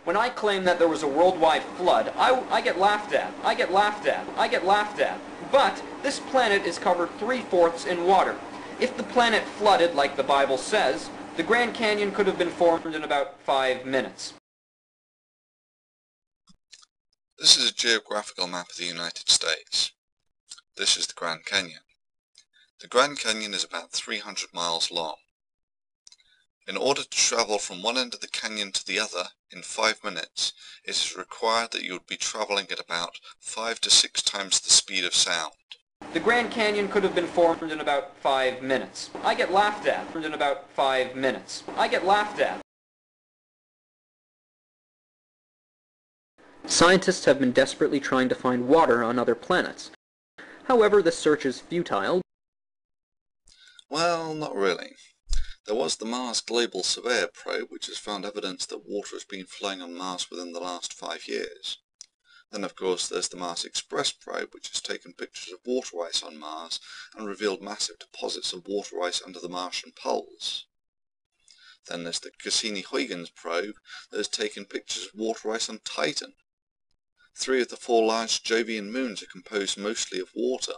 When I claim that there was a worldwide flood, I get laughed at. I get laughed at. I get laughed at. But this planet is covered 3/4 in water. If the planet flooded, like the Bible says, the Grand Canyon could have been formed in about 5 minutes. This is a geographical map of the United States. This is the Grand Canyon. The Grand Canyon is about 300 miles long. In order to travel from one end of the canyon to the other in 5 minutes, it is required that you would be travelling at about 5 to 6 times the speed of sound. The Grand Canyon could have been formed in about 5 minutes. I get laughed at in about 5 minutes. I get laughed at. Scientists have been desperately trying to find water on other planets. However, this search is futile. Well, not really. There was the Mars Global Surveyor probe, which has found evidence that water has been flowing on Mars within the last 5 years. Then, of course, there's the Mars Express probe, which has taken pictures of water ice on Mars and revealed massive deposits of water ice under the Martian poles. Then there's the Cassini-Huygens probe that has taken pictures of water ice on Titan. 3 of the 4 large Jovian moons are composed mostly of water.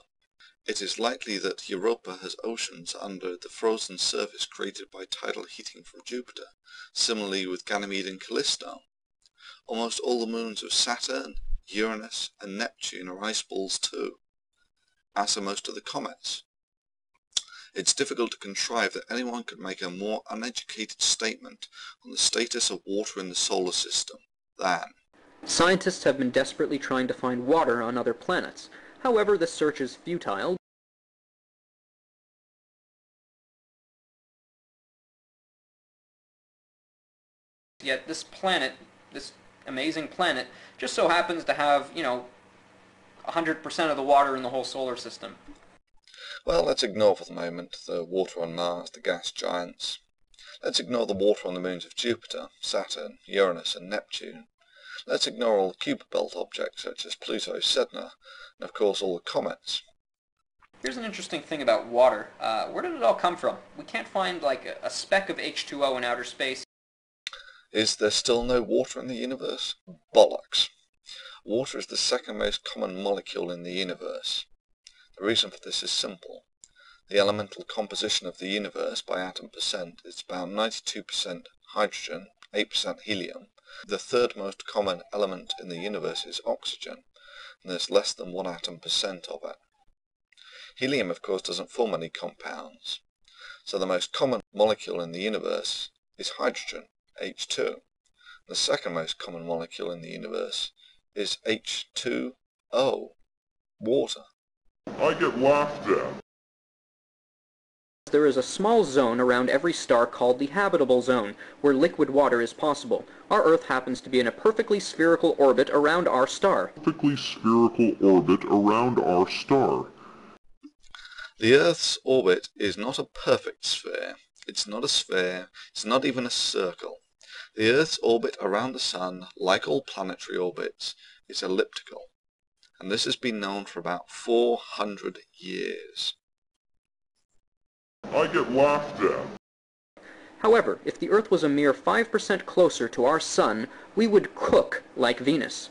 It is likely that Europa has oceans under the frozen surface created by tidal heating from Jupiter, similarly with Ganymede and Callisto. Almost all the moons of Saturn, Uranus and Neptune are ice balls too, as are most of the comets. It's difficult to contrive that anyone could make a more uneducated statement on the status of water in the solar system than Scientists have been desperately trying to find water on other planets. However, this search is futile. Yet this planet, this amazing planet, just so happens to have, 100% of the water in the whole solar system. Well, let's ignore for the moment the water on Mars, the gas giants. Let's ignore the water on the moons of Jupiter, Saturn, Uranus and Neptune. Let's ignore all the Kuiper Belt objects such as Pluto, Sedna, and of course all the comets. Here's an interesting thing about water. Where did it all come from? We can't find like a speck of H2O in outer space. Is there still no water in the universe? Bollocks. Water is the second most common molecule in the universe. The reason for this is simple. The elemental composition of the universe by atom percent is about 92% hydrogen, 8% helium. The third most common element in the universe is oxygen, and there's less than 1 atom percent of it. Helium, of course, doesn't form any compounds, so the most common molecule in the universe is hydrogen, H2. The second most common molecule in the universe is H2O, water. I get laughed at. There is a small zone around every star called the habitable zone, where liquid water is possible. Our Earth happens to be in a perfectly spherical orbit around our star. Perfectly spherical orbit around our star. The Earth's orbit is not a perfect sphere. It's not a sphere. It's not even a circle. The Earth's orbit around the Sun, like all planetary orbits, is elliptical. And this has been known for about 400 years. I get laughed at. However, if the Earth was a mere 5% closer to our Sun, we would cook like Venus.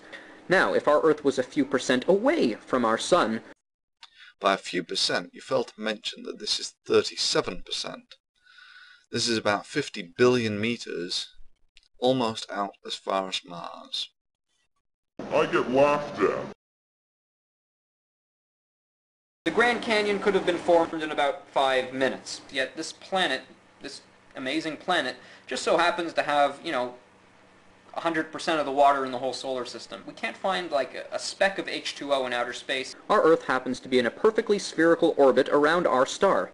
Now, if our Earth was a few percent away from our Sun... By a few percent, you failed to mention that this is 37%. This is about 50 billion meters, almost out as far as Mars. I get laughed at. The Grand Canyon could have been formed in about 5 minutes. Yet this planet, this amazing planet, just so happens to have, 100% of the water in the whole solar system. We can't find like a speck of H2O in outer space. Our Earth happens to be in a perfectly spherical orbit around our star.